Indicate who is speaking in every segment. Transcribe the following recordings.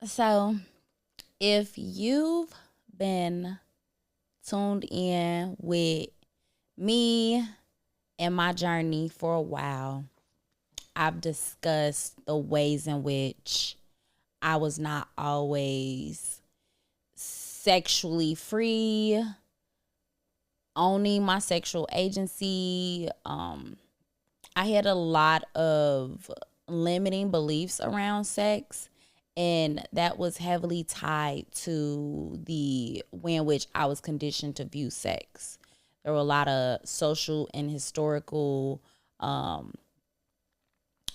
Speaker 1: So, if you've been tuned in with me and my journey for a while, I've discussed the ways in which I was not always sexually free, owning my sexual agency. I had a lot of limiting beliefs around sex, and that was heavily tied to the way in which I was conditioned to view sex. There were a lot of social and historical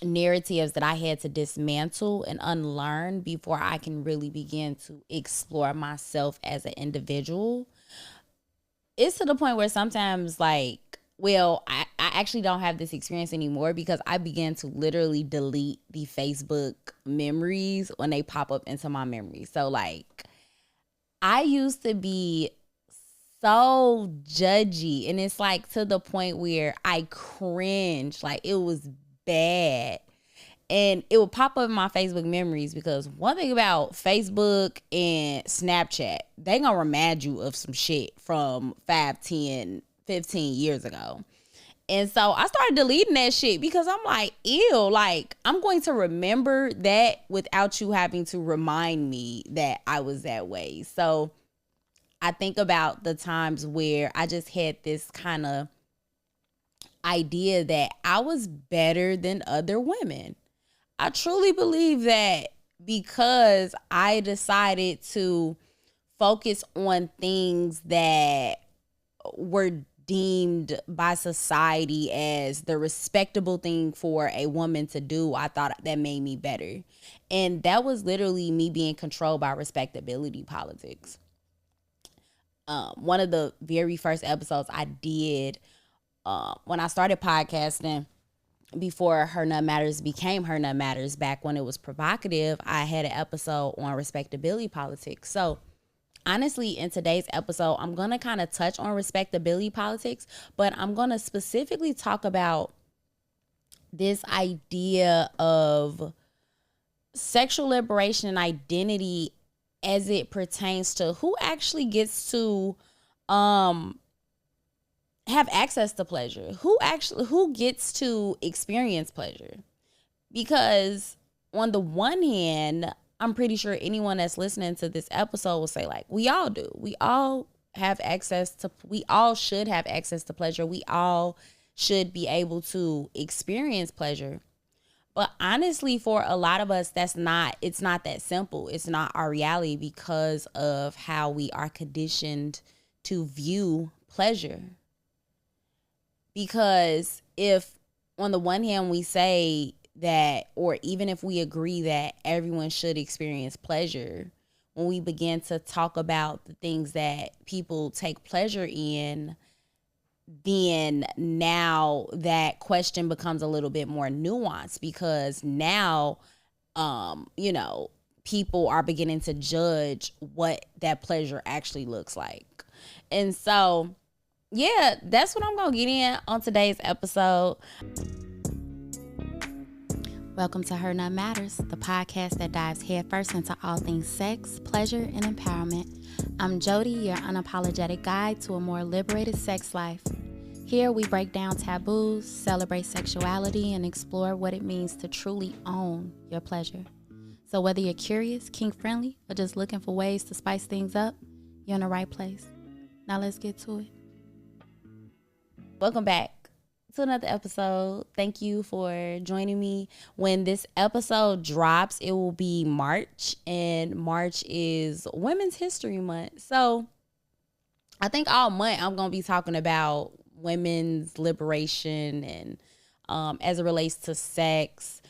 Speaker 1: narratives that I had to dismantle and unlearn before I can really begin to explore myself as an individual. It's to the point where sometimes, I actually don't have this experience anymore because I began to literally delete the Facebook memories when they pop up into my memory. So, I used to be so judgy, and it's like to the point where I cringe, like it was bad. And it would pop up in my Facebook memories because one thing about Facebook and Snapchat, they gonna remind you of some shit from 5, 10, 15 years ago. And so I started deleting that shit because I'm like, ew, like I'm going to remember that without you having to remind me that I was that way. So I think about the times where I just had this kind of idea that I was better than other women. I truly believe that because I decided to focus on things that were deemed by society as the respectable thing for a woman to do, I thought that made me better. And that was literally me being controlled by respectability politics. One of the very first episodes I did when I started podcasting, before Her Nut Matters became Her Nut Matters, back when it was provocative, I had an episode on respectability politics. So honestly, in today's episode, I'm going to kind of touch on respectability politics, but I'm going to specifically talk about this idea of sexual liberation and identity as it pertains to who actually gets to have access to pleasure, who gets to experience pleasure. Because on the one hand, I'm pretty sure anyone that's listening to this episode will say, like, we all do. We all should have access to pleasure. We all should be able to experience pleasure. But honestly, for a lot of us, it's not that simple. It's not our reality because of how we are conditioned to view pleasure. Because if on the one hand we say that, or even if we agree that everyone should experience pleasure, when we begin to talk about the things that people take pleasure in, then now that question becomes a little bit more nuanced because now, people are beginning to judge what that pleasure actually looks like. And so, yeah, that's what I'm going to get in on today's episode. Welcome to Her Nut Matters, the podcast that dives headfirst into all things sex, pleasure, and empowerment. I'm Jody, your unapologetic guide to a more liberated sex life. Here we break down taboos, celebrate sexuality, and explore what it means to truly own your pleasure. So whether you're curious, kink-friendly, or just looking for ways to spice things up, you're in the right place. Now let's get to it. Welcome back to another episode. Thank you for joining me. When this episode drops, it will be March, and March is Women's History Month. So I think all month I'm going to be talking about women's liberation and as it relates to sex.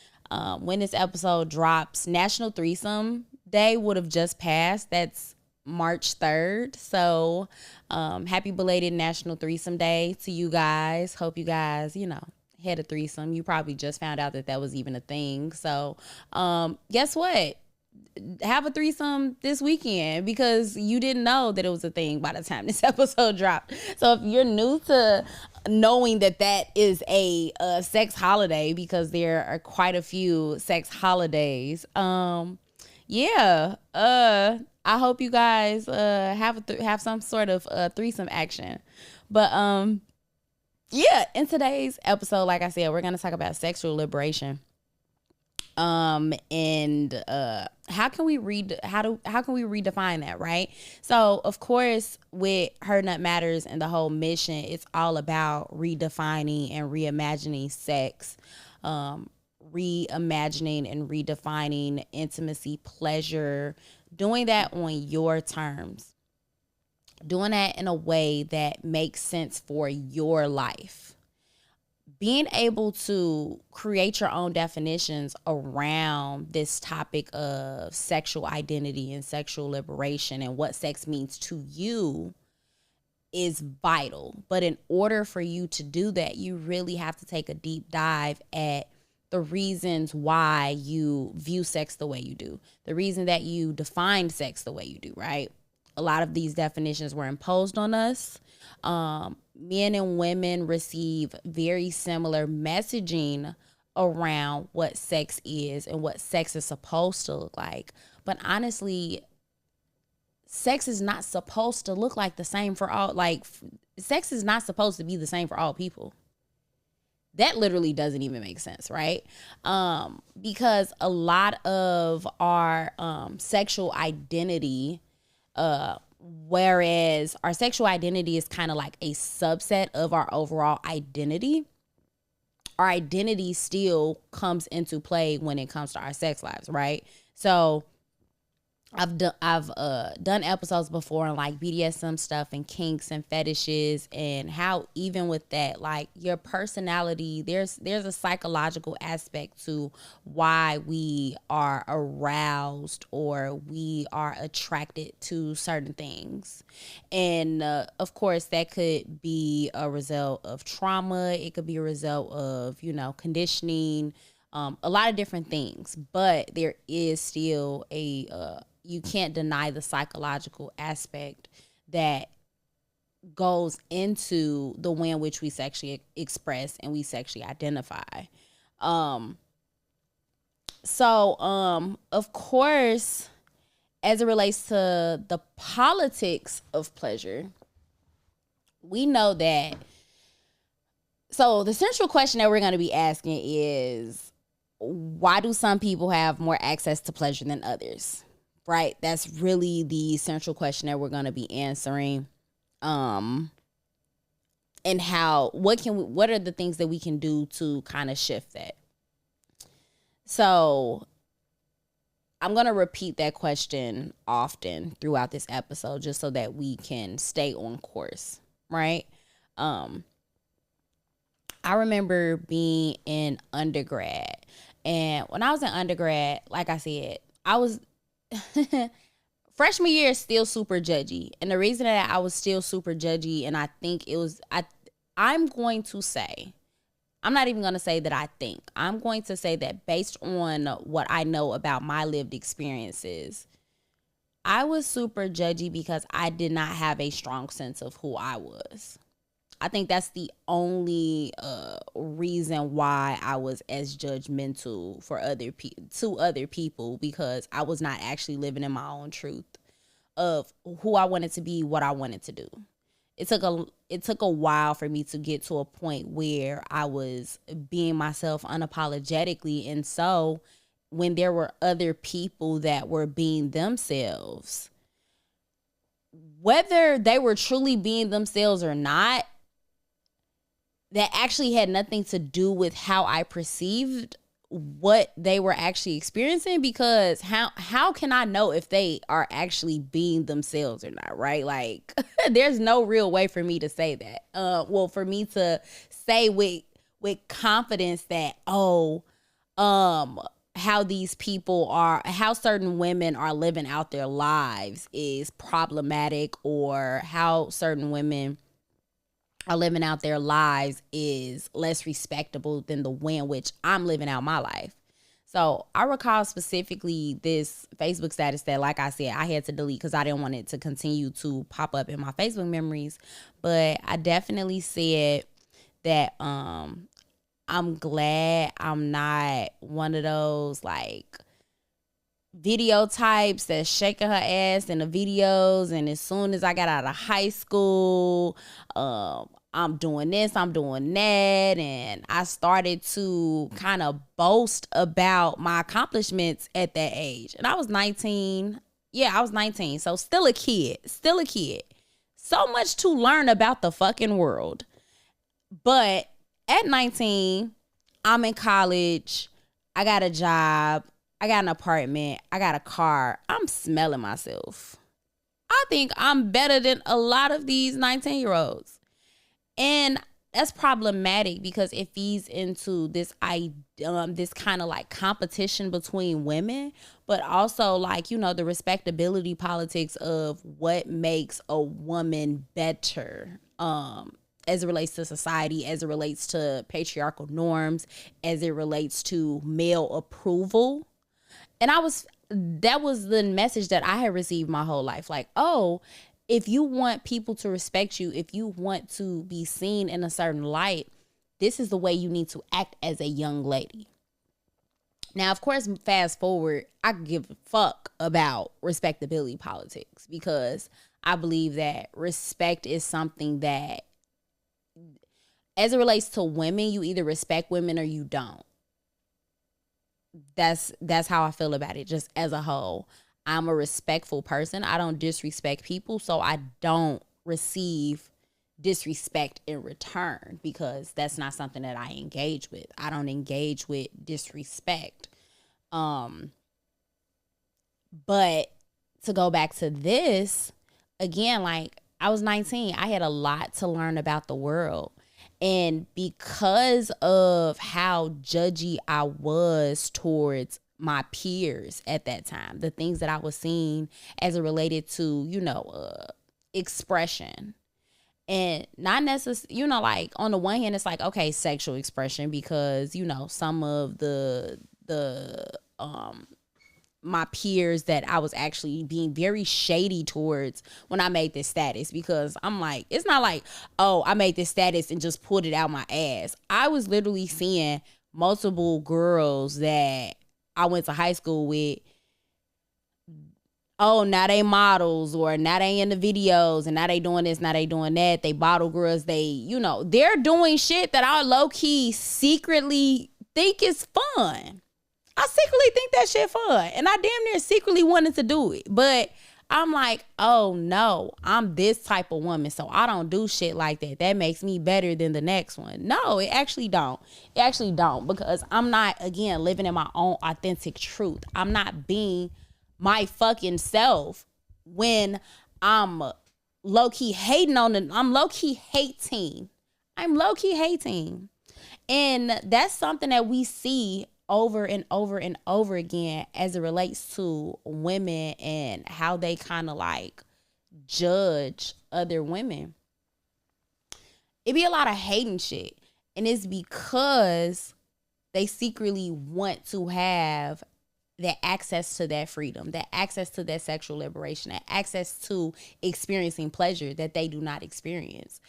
Speaker 1: When this episode drops, National Threesome Day would have just passed. That's March 3rd. So happy belated National Threesome Day to you guys. Hope you guys, had a threesome. You probably just found out that was even a thing. So guess what? Have a threesome this weekend because you didn't know that it was a thing by the time this episode dropped. So if you're new to knowing that is a sex holiday, because there are quite a few sex holidays, yeah. I hope you guys have some sort of threesome action. But yeah, in today's episode, like I said, we're gonna talk about sexual liberation. And how can we how can we redefine that, right? So of course with Her Nut Matters and the whole mission, it's all about redefining and reimagining sex, reimagining and redefining intimacy, pleasure, doing that on your terms, doing that in a way that makes sense for your life, being able to create your own definitions around this topic of sexual identity and sexual liberation and what sex means to you is vital. But in order for you to do that, you really have to take a deep dive at the reasons why you view sex the way you do, the reason that you define sex the way you do, right? A lot of these definitions were imposed on us. Men and women receive very similar messaging around what sex is and what sex is supposed to look like. But honestly, sex is not supposed to look like the same for all. Like, sex is not supposed to be the same for all people. That literally doesn't even make sense, right? Because a lot of our sexual identity, whereas our sexual identity is kind of like a subset of our overall identity, our identity still comes into play when it comes to our sex lives, right? So I've done episodes before on like BDSM stuff and kinks and fetishes, and how even with that, like your personality, there's a psychological aspect to why we are aroused or we are attracted to certain things. And of course that could be a result of trauma, it could be a result of, conditioning, a lot of different things, but there is still you can't deny the psychological aspect that goes into the way in which we sexually express and we sexually identify. Of course, as it relates to the politics of pleasure, we know that. So the central question that we're going to be asking is, why do some people have more access to pleasure than others? Right? That's really the central question that we're going to be answering. And what are the things that we can do to kind of shift that? So I'm going to repeat that question often throughout this episode just so that we can stay on course, right? I remember being in undergrad, and when I was in undergrad, like I said, I was freshman year is still super judgy. And the reason that I was still super judgy, and I think it was, I'm going to say, I'm not even going to say that I think. I'm going to say that based on what I know about my lived experiences, I was super judgy because I did not have a strong sense of who I was. I think that's the only reason why I was as judgmental to other people, because I was not actually living in my own truth of who I wanted to be, what I wanted to do. It took a while for me to get to a point where I was being myself unapologetically, and so when there were other people that were being themselves, whether they were truly being themselves or not, that actually had nothing to do with how I perceived what they were actually experiencing, because how can I know if they are actually being themselves or not, right? Like, there's no real way for me to say that. For me to say with confidence that, how these people are, how certain women are living out their lives is problematic, or how certain women are living out their lives is less respectable than the way in which I'm living out my life. So I recall specifically this Facebook status that, like I said, I had to delete because I didn't want it to continue to pop up in my Facebook memories. But I definitely said that I'm glad I'm not one of those like video types that's shaking her ass in the videos. And as soon as I got out of high school, I'm doing this, I'm doing that. And I started to kind of boast about my accomplishments at that age. And I was 19. Yeah, I was 19. So still a kid. So much to learn about the fucking world. But at 19, I'm in college. I got a job. I got an apartment. I got a car. I'm smelling myself. I think I'm better than a lot of these 19-year-olds. And that's problematic because it feeds into this this kind of like competition between women, but also like, you know, the respectability politics of what makes a woman better as it relates to society, as it relates to patriarchal norms, as it relates to male approval. And that was the message that I had received my whole life. Like, oh, if you want people to respect you, if you want to be seen in a certain light, this is the way you need to act as a young lady. Now, of course, fast forward, I give a fuck about respectability politics because I believe that respect is something that, as it relates to women, you either respect women or you don't. That's how I feel about it, just as a whole. I'm a respectful person. I don't disrespect people, so I don't receive disrespect in return because that's not something that I engage with. I don't engage with disrespect. But to go back to this, again, like I was 19, I had a lot to learn about the world. And because of how judgy I was towards my peers at that time, the things that I was seeing as it related to, you know, expression. And not necessarily, you know, like on the one hand, it's like, okay, sexual expression, because, you know, some of my peers that I was actually being very shady towards when I made this status, because I'm like, it's not like, oh, I made this status and just pulled it out my ass. I was literally seeing multiple girls that I went to high school with. Oh, now they models, or now they in the videos, and now they doing this, now they doing that. They bottle girls. They, you know, they're doing shit that I low key secretly think is fun. I secretly think that shit fun. And I damn near secretly wanted to do it. But I'm like, oh no, I'm this type of woman, so I don't do shit like that. That makes me better than the next one. No, it actually don't. It actually don't, because I'm not, again, living in my own authentic truth. I'm not being my fucking self when I'm low-key hating on it. I'm low-key hating. And that's something that we see over and over and over again as it relates to women and how they kind of like judge other women. It be a lot of hating shit. And it's because they secretly want to have that access to that freedom, that access to that sexual liberation, that access to experiencing pleasure that they do not experience.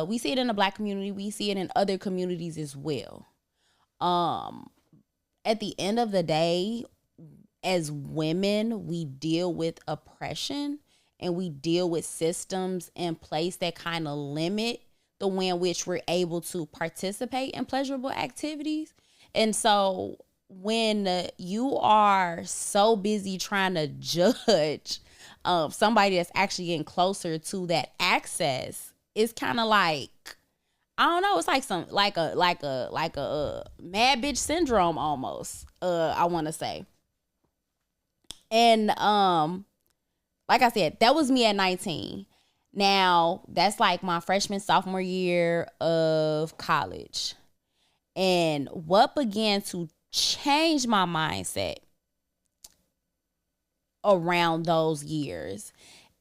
Speaker 1: We see it in the Black community. We see it in other communities as well. At the end of the day, as women, we deal with oppression and we deal with systems in place that kind of limit the way in which we're able to participate in pleasurable activities. And so when you are so busy trying to judge somebody that's actually getting closer to that access, it's kind of like, I don't know, it's like a mad bitch syndrome almost, I want to say. And like I said, that was me at 19. Now, that's like my freshman, sophomore year of college. And what began to change my mindset around those years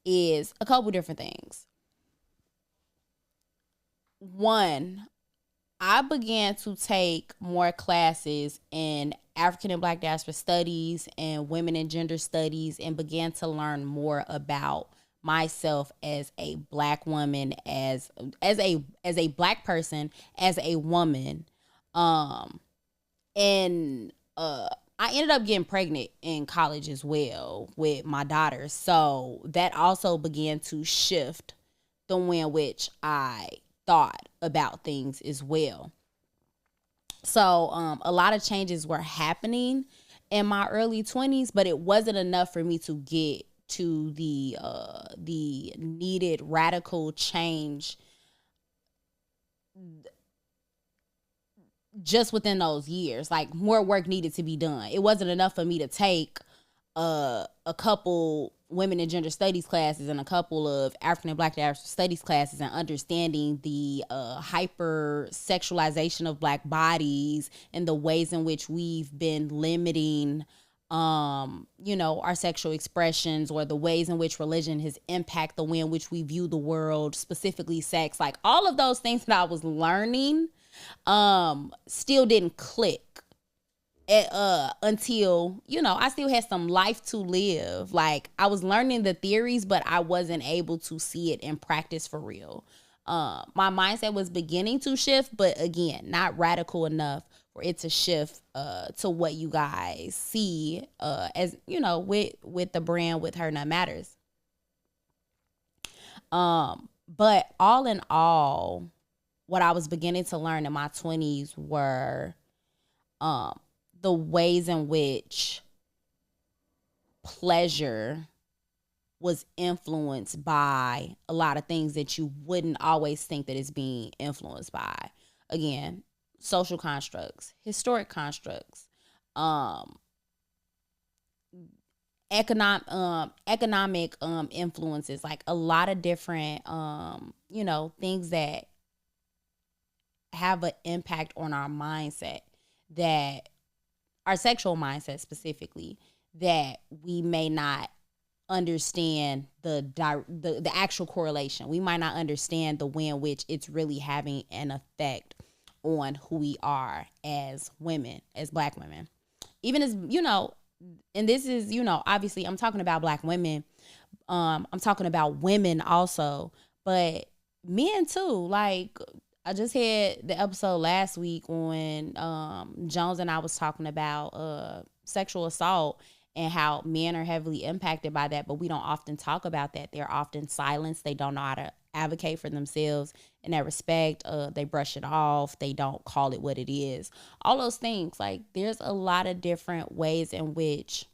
Speaker 1: is a couple different things. One, I began to take more classes in African and Black diaspora studies and women and gender studies, and began to learn more about myself as a Black woman, as a Black person, as a woman. And I ended up getting pregnant in college as well with my daughter. So that also began to shift the way in which I thought about things as well. So a lot of changes were happening in my early 20s, but it wasn't enough for me to get to the needed radical change just within those years. Like, more work needed to be done. It wasn't enough for me to take a couple women and gender studies classes and a couple of African and Black Diaspora studies classes and understanding the hyper sexualization of Black bodies and the ways in which we've been limiting our sexual expressions, or the ways in which religion has impacted the way in which we view the world, specifically sex. Like, all of those things that I was learning still didn't click until, I still had some life to live. Like, I was learning the theories, but I wasn't able to see it in practice for real. My mindset was beginning to shift, but again, not radical enough for it to shift to what you guys see as, with the brand, with Her Nut Matters. But all in all, what I was beginning to learn in my 20s were the ways in which pleasure was influenced by a lot of things that you wouldn't always think that it's being influenced by. Again, social constructs, historic constructs, economic influences, like a lot of different things that have an impact on our mindset, that our sexual mindset specifically, that we may not understand the actual correlation. We might not understand the way in which it's really having an effect on who we are as women, as Black women. Even as, and this is, obviously I'm talking about Black women. I'm talking about women also, but men too. Like, I just had the episode last week when Jones and I was talking about sexual assault and how men are heavily impacted by that, but we don't often talk about that. They're often silenced. They don't know how to advocate for themselves in that respect. They brush it off. They don't call it what it is. All those things. Like, there's a lot of different ways in which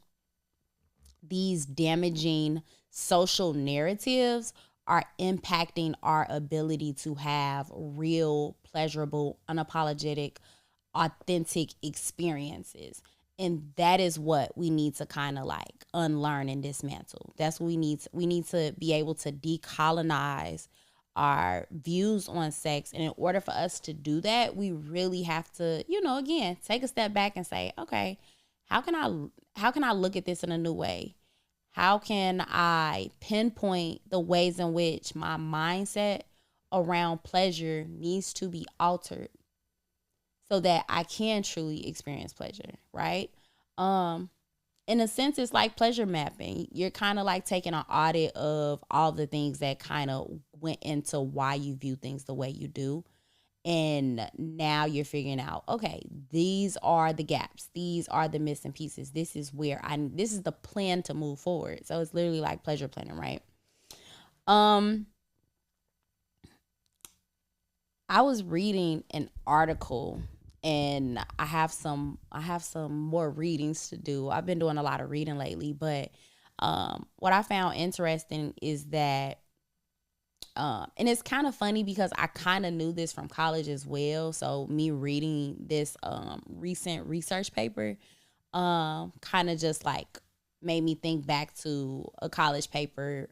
Speaker 1: these damaging social narratives are impacting our ability to have real, pleasurable, unapologetic, authentic experiences. And that is what we need to kind of like unlearn and dismantle. That's what we need. We need to be able to decolonize our views on sex. And in order for us to do that, we really have to, again, take a step back and say, okay, how can I look at this in a new way? How can I pinpoint the ways in which my mindset around pleasure needs to be altered so that I can truly experience pleasure, right? In a sense, it's like pleasure mapping. You're kind of like taking an audit of all the things that kind of went into why you view things the way you do. And now you're figuring out, okay, these are the gaps. These are the missing pieces. This is this is the plan to move forward. So it's literally like pleasure planning, right? I was reading an article, and I have some more readings to do. I've been doing a lot of reading lately, but what I found interesting is that and it's kind of funny because I kind of knew this from college as well. So me reading this recent research paper kind of just like made me think back to a college paper,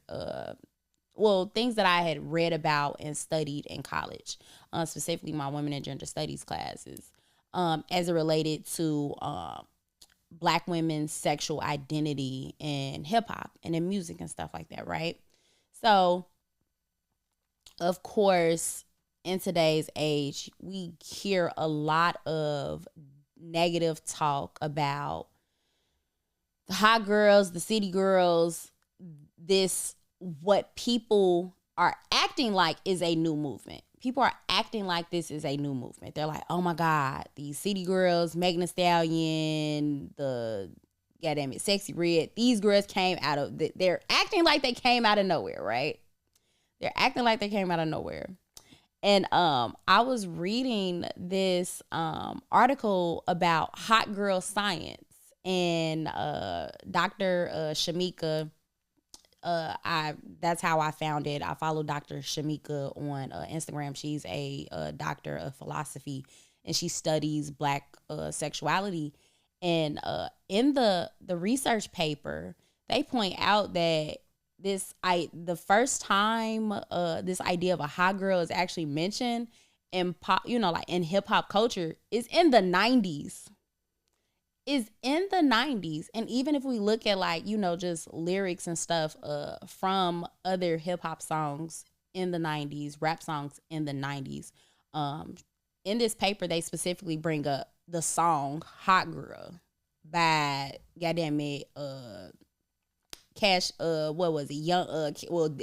Speaker 1: things that I had read about and studied in college, specifically my women and gender studies classes, as it related to Black women's sexual identity in hip hop and in music and stuff like that, right? So, of course, in today's age, we hear a lot of negative talk about the hot girls, the city girls, what people are acting like is a new movement. people are acting like this is a new movement. They're like, oh my God, these city girls, Megan Thee Stallion, the goddamn it, Sexy Red, these girls came out of, they're acting like they came out of nowhere, right? They're acting like they came out of nowhere. And I was reading this article about hot girl science, and Dr. Shamika, that's how I found it. I follow Dr. Shamika on Instagram. She's a doctor of philosophy, and she studies Black sexuality. And in the research paper, they point out that the first time this idea of a hot girl is actually mentioned in pop, like in hip hop culture, is in the 90s. And even if we look at just lyrics and stuff from other hip hop songs in the 90s, rap songs in the 90s, in this paper they specifically bring up the song Hot Girl by goddamn it Cash, what was it?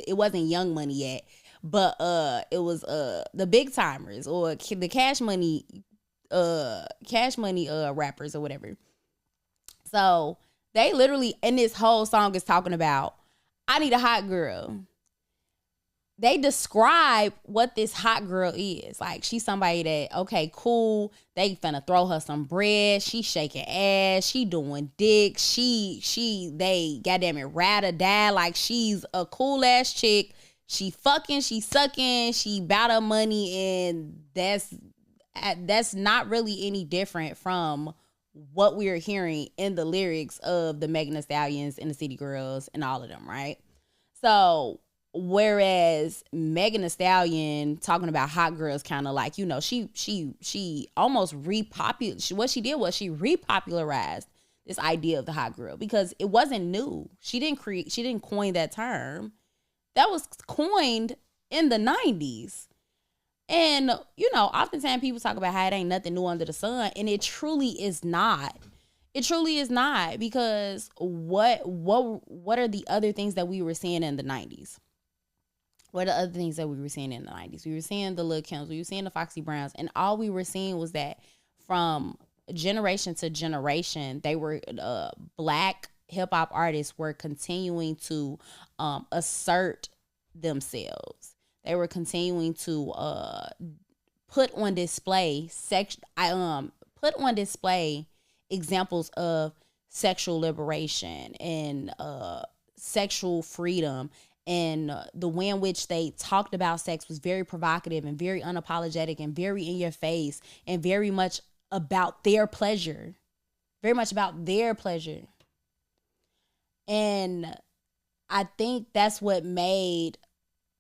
Speaker 1: It wasn't Young Money yet, but it was the Big Timers, or the Cash Money rappers or whatever. So they literally, in this whole song, is talking about, I need a hot girl. They describe what this hot girl is. Like, she's somebody that, okay, cool, they finna throw her some bread, she shaking ass, she doing dick, they goddamn it, ride or die, like she's a cool ass chick, she fucking, she sucking, she bout her money, and that's not really any different from what we're hearing in the lyrics of the Megan Thee Stallions and the City Girls and all of them, right? So whereas Megan Thee Stallion talking about hot girls, kind of like, she almost what she did was she repopularized this idea of the hot girl, because it wasn't new. She didn't coin that term. That was coined in the 90s. And, oftentimes people talk about how it ain't nothing new under the sun, and it truly is not. It truly is not, because what are the other things that we were seeing in the 90s? What are the other things that we were seeing in the 90s? We were seeing the Lil' Kims, we were seeing the Foxy Browns, and all we were seeing was that from generation to generation, they were Black hip-hop artists were continuing to assert themselves. They were continuing to put on display examples of sexual liberation and sexual freedom, and the way in which they talked about sex was very provocative and very unapologetic and very in your face and very much about their pleasure. Very much about their pleasure. And I think that's what made,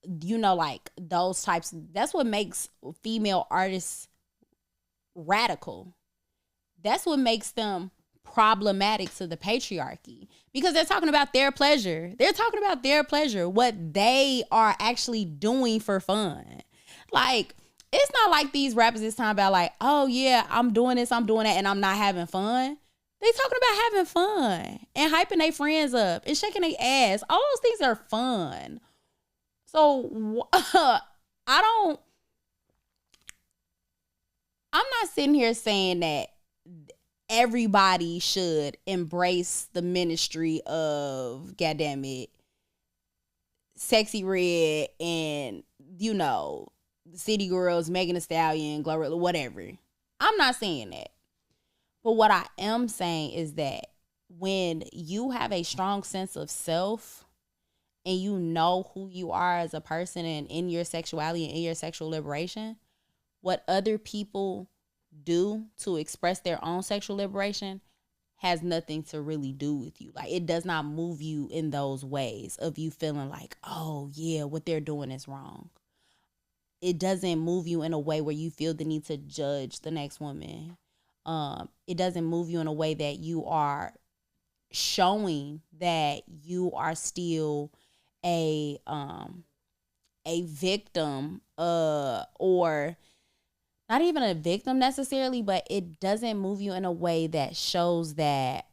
Speaker 1: those types, that's what makes female artists radical. That's what makes them problematic to the patriarchy, because they're talking about their pleasure. They're talking about their pleasure, what they are actually doing for fun. Like, it's not like these rappers is talking about like, oh yeah, I'm doing this, I'm doing that, and I'm not having fun. They talking about having fun and hyping their friends up and shaking their ass. All those things are fun. So I'm not sitting here saying that everybody should embrace the ministry of, goddamn it, Sexy Red and, the City Girls, Megan Thee Stallion, Glorilla, whatever. I'm not saying that. But what I am saying is that when you have a strong sense of self and you know who you are as a person and in your sexuality and in your sexual liberation, what other people do to express their own sexual liberation has nothing to really do with you. Like, it does not move you in those ways of you feeling like, oh yeah, what they're doing is wrong. It doesn't move you in a way where you feel the need to judge the next woman. It doesn't move you in a way that you are showing that you are still a victim, or not even a victim necessarily, but it doesn't move you in a way that shows that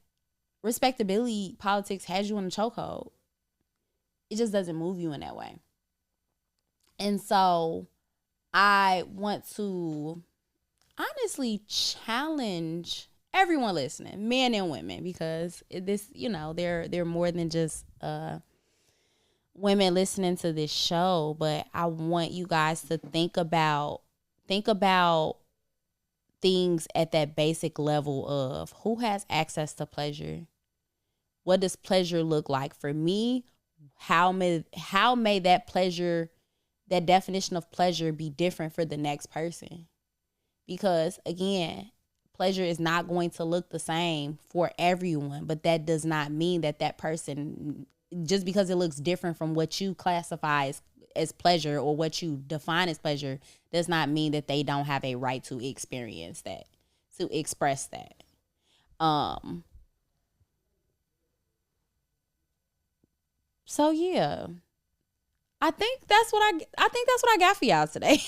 Speaker 1: respectability politics has you in a chokehold. It just doesn't move you in that way. And so I want to honestly challenge everyone listening, men and women, because this, they're more than just women listening to this show, but I want you guys to think about things at that basic level of who has access to pleasure. What does pleasure look like for me? How may that pleasure, that definition of pleasure, be different for the next person? Because again, pleasure is not going to look the same for everyone, but that does not mean that person, just because it looks different from what you classify as pleasure or what you define as pleasure, does not mean that they don't have a right to experience that, to express that. So yeah, I think that's what I got for y'all today.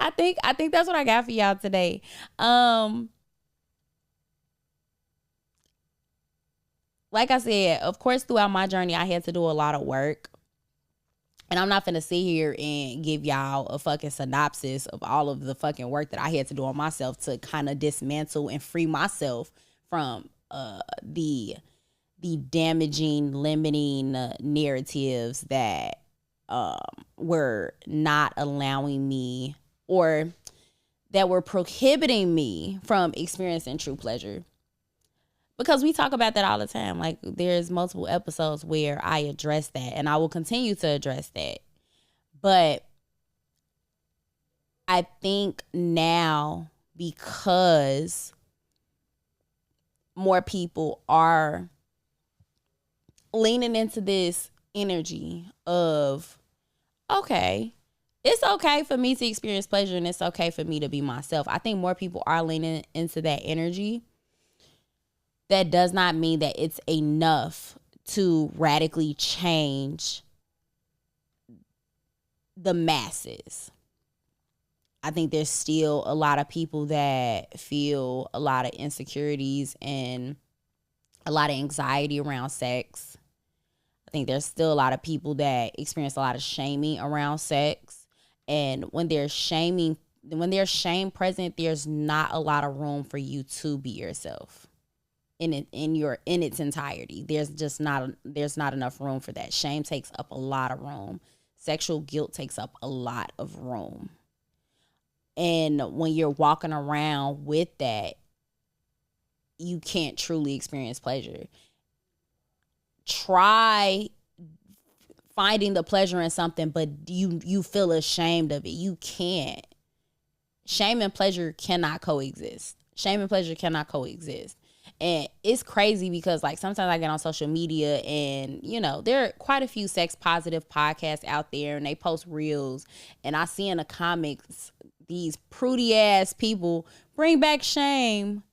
Speaker 1: I think that's what I got for y'all today. Um, like I said, of course, throughout my journey, I had to do a lot of work. And I'm not finna sit here and give y'all a fucking synopsis of all of the fucking work that I had to do on myself to kind of dismantle and free myself from the damaging, limiting narratives that were not allowing me, or that were prohibiting me from experiencing true pleasure. Because we talk about that all the time. Like, there's multiple episodes where I address that, and I will continue to address that. But I think now, because more people are leaning into this energy of, okay, it's okay for me to experience pleasure and it's okay for me to be myself. I think more people are leaning into that energy. That does not mean that it's enough to radically change the masses. I think there's still a lot of people that feel a lot of insecurities and a lot of anxiety around sex. I think there's still a lot of people that experience a lot of shaming around sex. And when there's shame present, there's not a lot of room for you to be yourself in its entirety. There's not enough room for that. Shame takes up a lot of room. Sexual guilt takes up a lot of room. And when you're walking around with that, you can't truly experience pleasure. Try finding the pleasure in something, but you feel ashamed of it. You can't. Shame and pleasure cannot coexist. Shame and pleasure cannot coexist. And it's crazy because, like, sometimes I get on social media and, there are quite a few sex positive podcasts out there, and they post reels, and I see in the comics these prudy ass people bring back shame.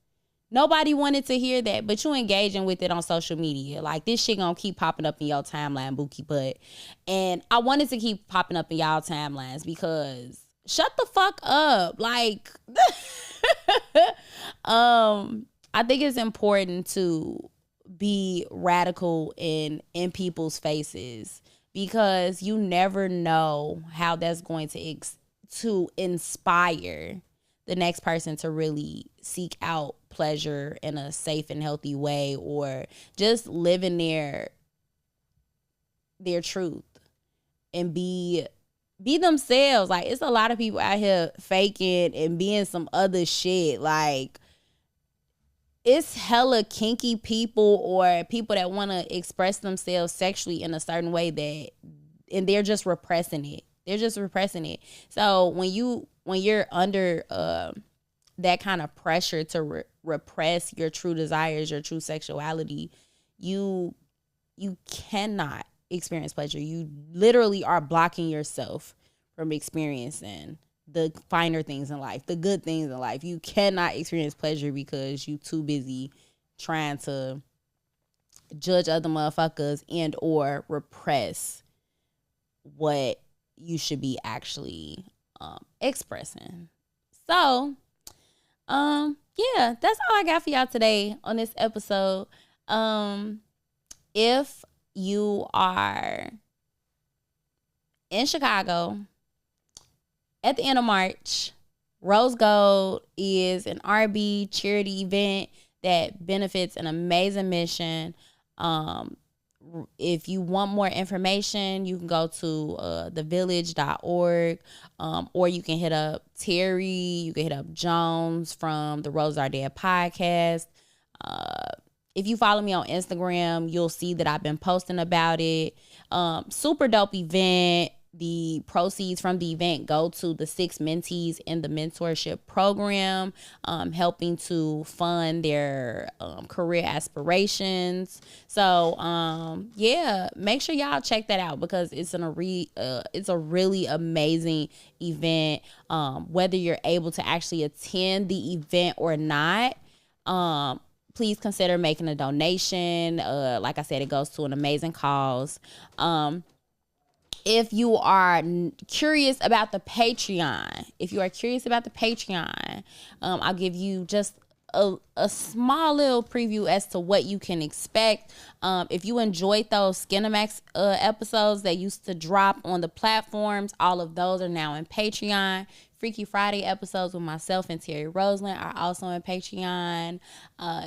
Speaker 1: Nobody wanted to hear that, but you engaging with it on social media. Like, this shit gonna keep popping up in your timeline, Bookie Butt. And I wanted to keep popping up in y'all timelines because shut the fuck up. Like, I think it's important to be radical in people's faces, because you never know how that's going to inspire the next person to really seek out pleasure in a safe and healthy way, or just living their truth and be themselves. Like, it's a lot of people out here faking and being some other shit. Like, it's hella kinky people or people that want to express themselves sexually in a certain way and they're just repressing it. They're just repressing it. So when you're under that kind of pressure to repress your true desires, your true sexuality, you cannot experience pleasure. You literally are blocking yourself from experiencing the finer things in life, the good things in life. You cannot experience pleasure because you too busy trying to judge other motherfuckers and or repress what you should be actually expressing. So, yeah, that's all I got for y'all today on this episode. If you are in Chicago at the end of March, Rose Gold is an R&B charity event that benefits an amazing mission. If you want more information, you can go to thevillage.org, or you can hit up Terry, you can hit up Jones from the Rose Are Dead podcast. If you follow me on Instagram, you'll see that I've been posting about it. Super dope event. The proceeds from the event go to the 6 mentees in the mentorship program, helping to fund their career aspirations. So, yeah, make sure y'all check that out because it's a really amazing event. Whether you're able to actually attend the event or not, please consider making a donation. Like I said, it goes to an amazing cause. If you are curious about the Patreon, I'll give you just a small little preview as to what you can expect. If you enjoyed those Skinamax episodes that used to drop on the platforms, all of those are now in Patreon. Freaky Friday episodes with myself and Terry Roseland are also in Patreon.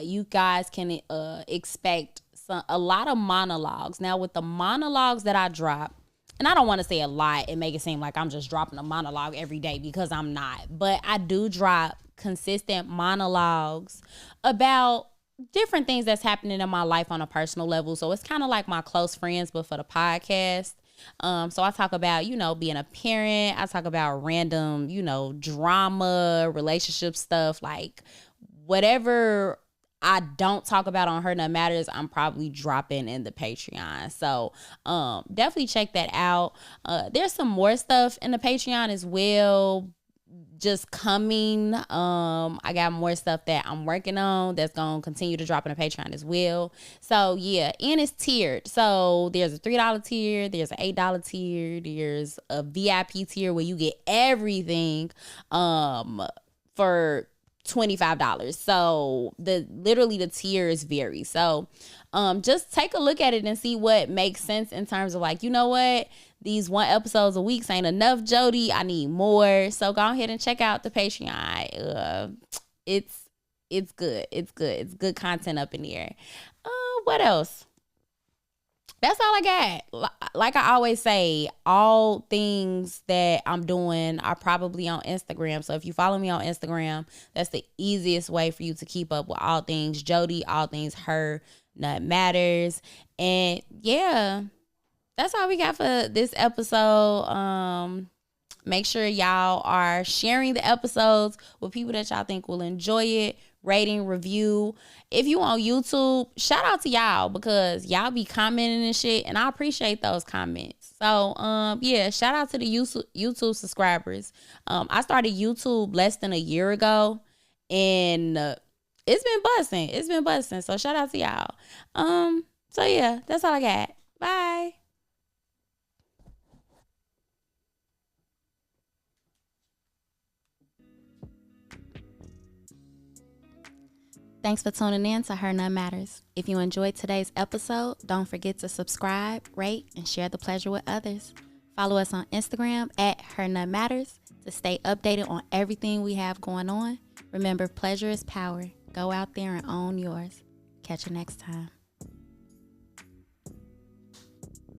Speaker 1: You guys can expect a lot of monologues. Now, with the monologues that I drop, and I don't want to say a lot and make it seem like I'm just dropping a monologue every day because I'm not. But I do drop consistent monologues about different things that's happening in my life on a personal level. So it's kind of like my close friends, but for the podcast. So I talk about, being a parent. I talk about random, drama, relationship stuff, like whatever I don't talk about on Her Nut Matters, I'm probably dropping in the Patreon. So definitely check that out. There's some more stuff in the Patreon as well, just coming. I got more stuff that I'm working on that's going to continue to drop in the Patreon as well. So yeah, and it's tiered. So there's a $3 tier, there's an $8 tier, there's a VIP tier where you get everything for $25. So the tiers vary. So just take a look at it and see what makes sense in terms of like, you know what, these 1 episodes a week ain't enough, Jody. I need more. So go ahead and check out the Patreon. It's good. It's good. It's good content up in here. What else? That's all I got. Like I always say, all things that I'm doing are probably on Instagram. So if you follow me on Instagram, that's the easiest way for you to keep up with all things Jody, all things Her Nut Matters. And yeah, that's all we got for this episode. Make sure y'all are sharing the episodes with people that y'all think will enjoy it. Rating, review. If you on YouTube, shout out to y'all because y'all be commenting and shit, and I appreciate those comments. So yeah, shout out to the YouTube subscribers. I started YouTube less than a year ago, and it's been busting. So shout out to y'all. So yeah, that's all I got. Bye. Thanks for tuning in to Her Nut Matters. If you enjoyed today's episode, don't forget to subscribe, rate, and share the pleasure with others. Follow us on Instagram at Her Nut Matters to stay updated on everything we have going on. Remember, pleasure is power. Go out there and own yours. Catch you next time.